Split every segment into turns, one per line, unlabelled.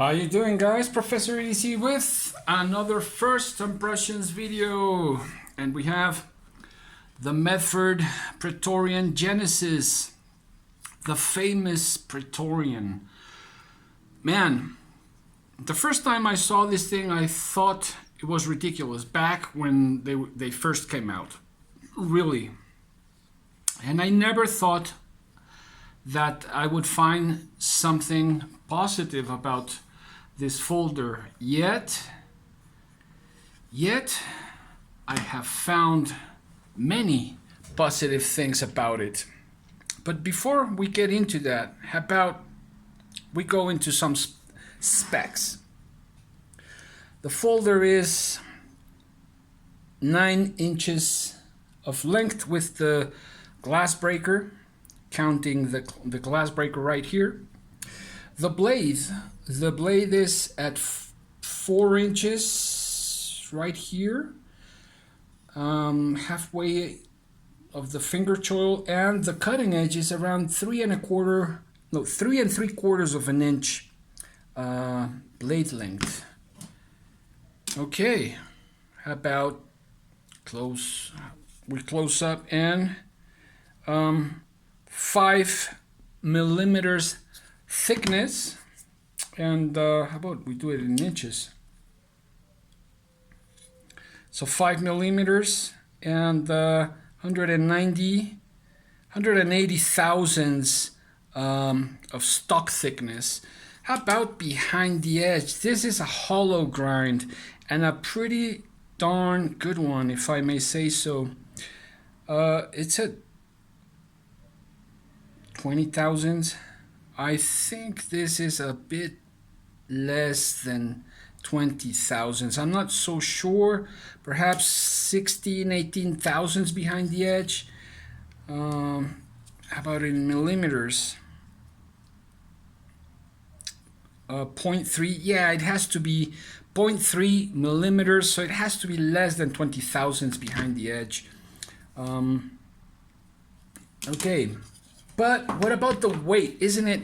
How you doing, guys? Professor EDC with another first impressions video, and we have the Medford Praetorian Genesis, the famous Praetorian. Man, the first time I saw this thing I thought it was ridiculous back when they first came out, really. And I never thought that I would find something positive about this folder, yet I have found many positive things about it. But before we get into that, how about we go into some specs. The folder is 9 inches of length with the glass breaker, counting the glass breaker right here. The blade is at 4 inches right here, halfway of the finger choil, and the cutting edge is around 3 3/4 of an inch blade length. Okay, how about we close up and 5 millimeters thickness, and how about we do it in inches? So 5 millimeters and 180 thousandths of stock thickness. How about behind the edge? This is a hollow grind and a pretty darn good one, if I may say so. It's at 20 thousandths. I think this is a bit less than 20 thousandths. I'm not so sure. Perhaps 16, 18 thousandths behind the edge. How about in millimeters? 0.3. Yeah, it has to be 0.3 millimeters. So it has to be less than 20 thousandths behind the edge. Okay. But what about the weight? Isn't it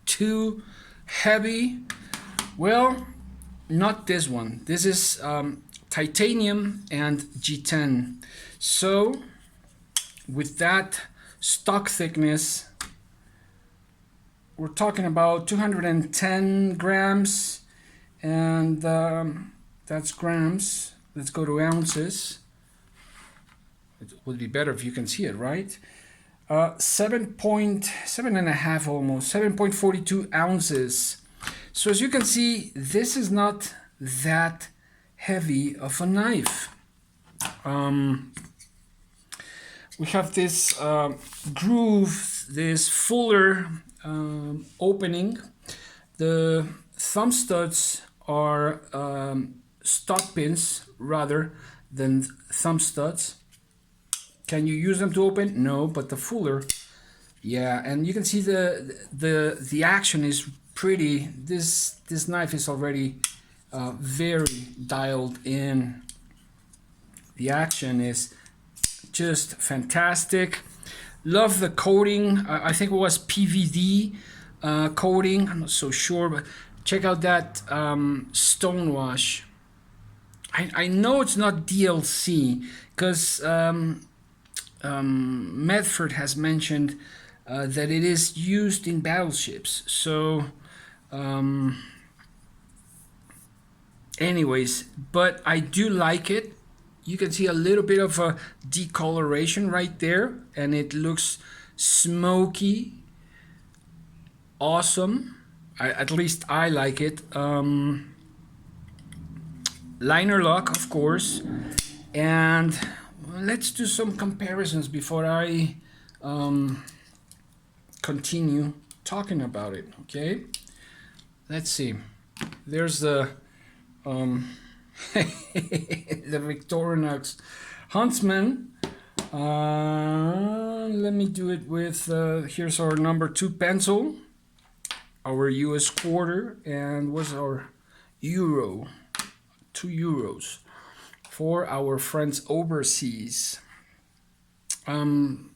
too heavy? Well, not this one. This is titanium and G10. So with that stock thickness, we're talking about 210 grams, and that's grams. Let's go to ounces. It would be better if you can see it, right? 7.5 almost 7.42 ounces. So as you can see, this is not that heavy of a knife. We have this groove, this fuller opening. The thumb studs are stock pins rather than thumb studs. Can you use them to open? No, but the fuller, yeah. And you can see the action is pretty. This knife is already very dialed in. The action is just fantastic. Love the coating. I think it was PVD coating. I'm not so sure, but check out that stonewash. I know it's not DLC because Medford has mentioned that it is used in battleships. So anyways, but I do like it. You can see a little bit of a decoloration right there, and it looks smoky. Awesome. At least I like it. Liner lock, of course, and let's do some comparisons before I continue talking about it. Okay, let's see. There's the the Victorinox Huntsman. Let me do it with here's our number 2 pencil, our US quarter, and what's our euro, 2 euros for our friends overseas. I'm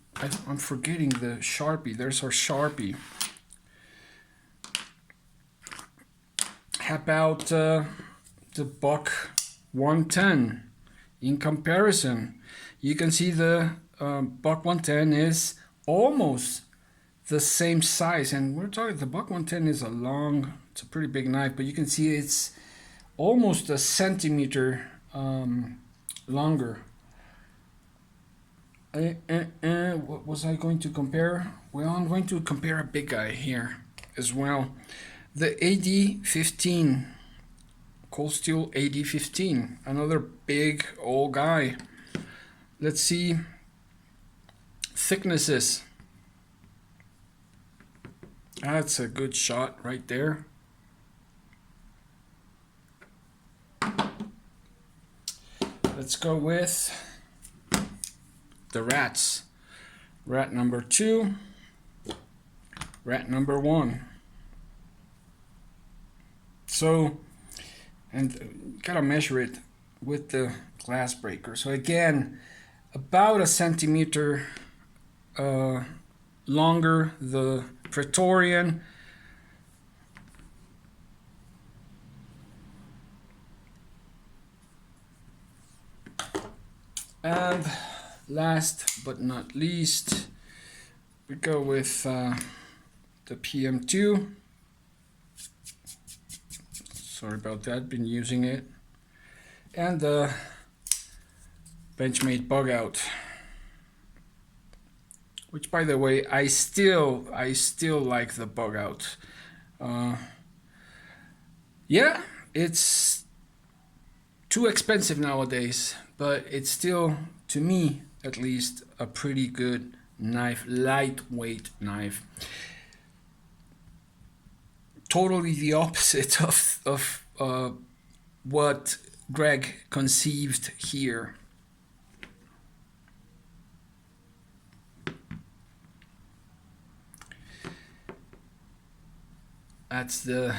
forgetting the Sharpie. There's our Sharpie. about the buck 110 in comparison. You can see the buck 110 is almost the same size, and we're talking the buck 110 is it's a pretty big knife, but you can see it's almost a centimeter longer. What was I going to compare? Well, I'm going to compare a big guy here as well. The AD-15, Cold Steel AD-15, another big old guy. Let's see thicknesses. That's a good shot right there. Let's go with the rats. Rat number 2, rat number 1. So, and you gotta measure it with the glass breaker. So again, about a centimeter longer, the Praetorian. And last but not least, we go with the PM2. Sorry about that, been using it. And the Benchmade Bug Out, which, by the way, I still like the Bug Out. Yeah, it's too expensive nowadays, but it's still, to me at least, a pretty good knife, lightweight knife. Totally the opposite of what Greg conceived here. That's the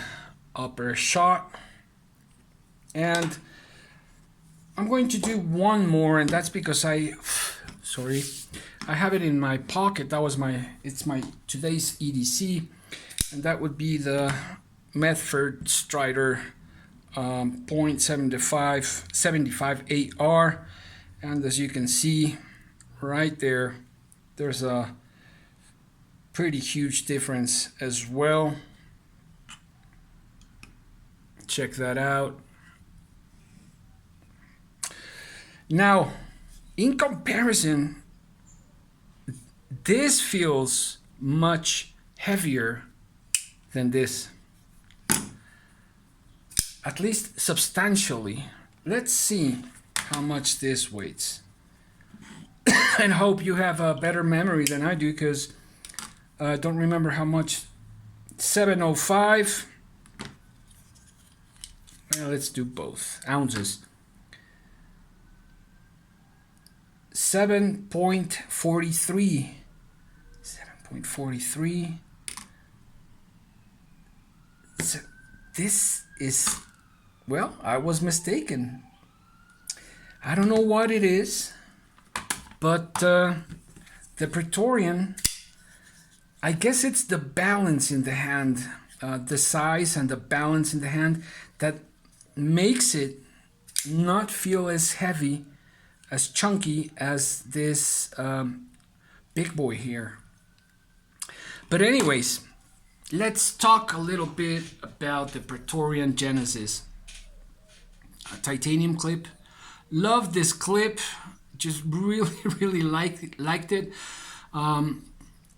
upper shot, and I'm going to do one more, and that's because I have it in my pocket. That was it's my today's EDC, and that would be the Medford Strider .75 AR, and as you can see right there, there's a pretty huge difference as well. Check that out. Now, in comparison, this feels much heavier than this, at least substantially. Let's see how much this weighs. And hope you have a better memory than I do, because I don't remember how much. 705. Well, let's do both. Ounces. 7.43. 7.43. So this is, well, I was mistaken. I don't know what it is, but the Praetorian, I guess it's the balance in the hand, the size and the balance in the hand that makes it not feel as heavy, as chunky as this big boy here. But anyways, let's talk a little bit about the Praetorian Genesis. A titanium clip. Love this clip. Just really liked it.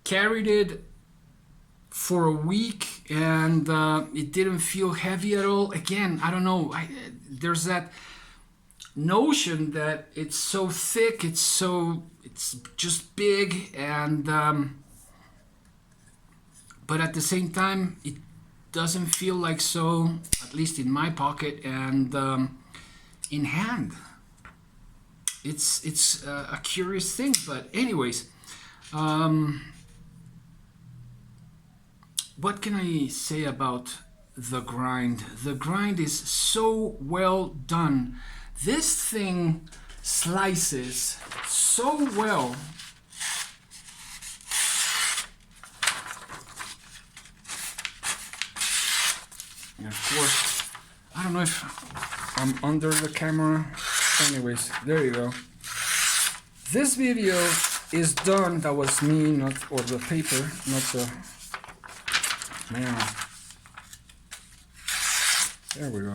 Carried it for a week, and it didn't feel heavy at all. Again, I don't know. There's that notion that it's so thick, it's just big, and but at the same time, it doesn't feel like so, at least in my pocket and in hand. It's a curious thing, but anyways, what can I say about the grind? The grind is so well done. This thing slices so well. And of course, I don't know if I'm under the camera. Anyways, there you go. This video is done. That was me, not or the paper, not the man. There we go.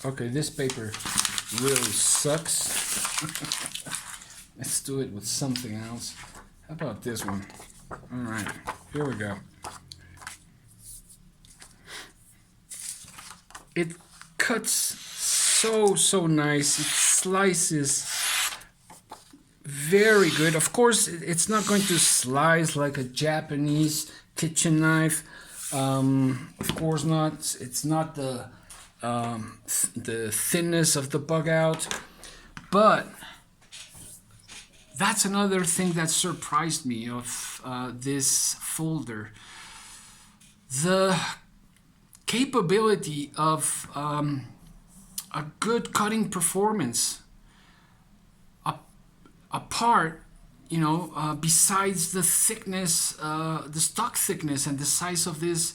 Okay, this paper really sucks. Let's do it with something else. How about this one? All right, here we go. It cuts so nice. It slices very good. Of course, it's not going to slice like a Japanese kitchen knife. Of course not. It's not the thinness of the bug out, but that's another thing that surprised me of this folder. The capability of a good cutting performance apart, you know, besides the thickness, the stock thickness and the size of this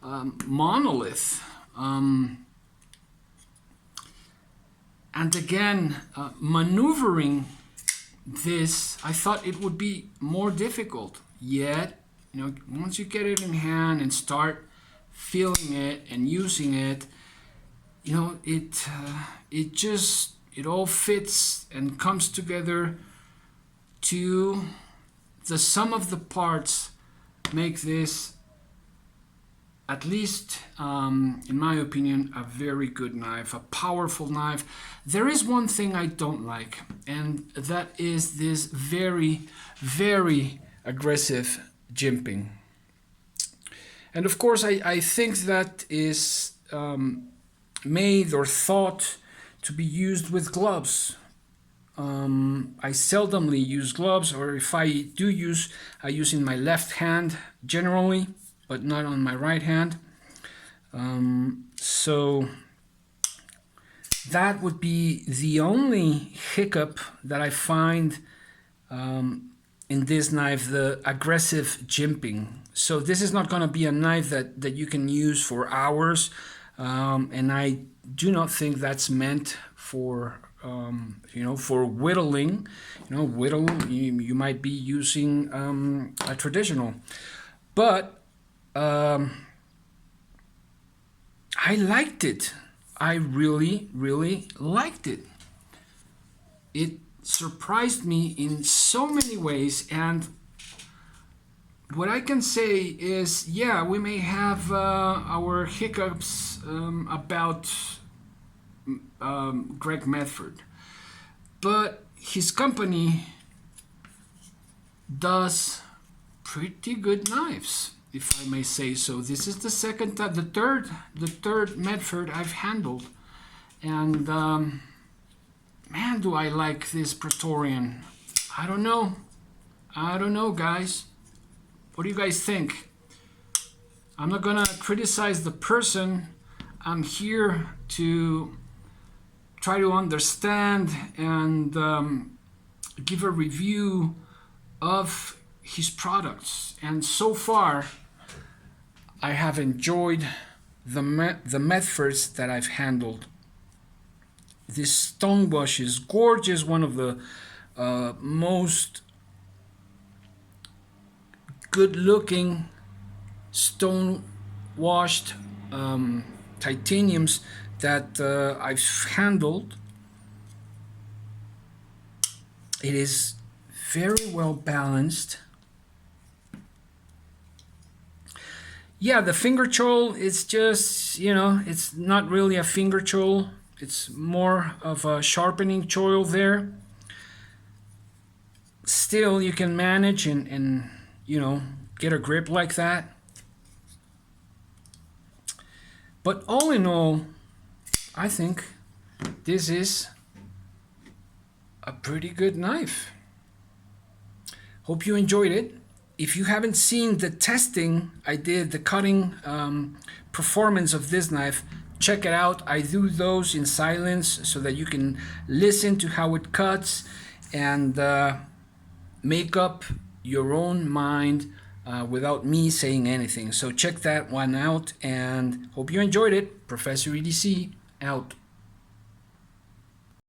monolith. And again, maneuvering this, I thought it would be more difficult. Yet, you know, once you get it in hand and start feeling it and using it, you know, it all fits and comes together to the sum of the parts make this, at least in my opinion, a very good knife, a powerful knife. There is one thing I don't like, and that is this very aggressive jimping. And of course, I think that is made or thought to be used with gloves. I seldomly use gloves, or if I do use, I use in my left hand generally, but not on my right hand. So that would be the only hiccup that I find in this knife, the aggressive jimping. So this is not going to be a knife that you can use for hours, and I do not think that's meant for you know, for whittling. You know, you might be using a traditional, but I liked it. I really liked it. It surprised me in so many ways, and what I can say is, yeah, we may have our hiccups about Greg Medford, but his company does pretty good knives, if I may say so. This is the third Medford I've handled, and man, do I like this Praetorian. I don't know, guys. What do you guys think? I'm not gonna criticize the person. I'm here to try to understand and give a review of his products. And so far, I have enjoyed the Medfords that I've handled. This stonewash is gorgeous, one of the most good-looking stone-washed titaniums that I've handled. It is very well balanced. Yeah, the finger choil is just, you know, it's not really a finger choil. It's more of a sharpening choil there. Still, you can manage and you know, get a grip like that. But all in all, I think this is a pretty good knife. Hope you enjoyed it. If you haven't seen the testing I did, the cutting performance of this knife, check it out. I do those in silence so that you can listen to how it cuts and make up your own mind without me saying anything. So check that one out and hope you enjoyed it. Professor EDC out.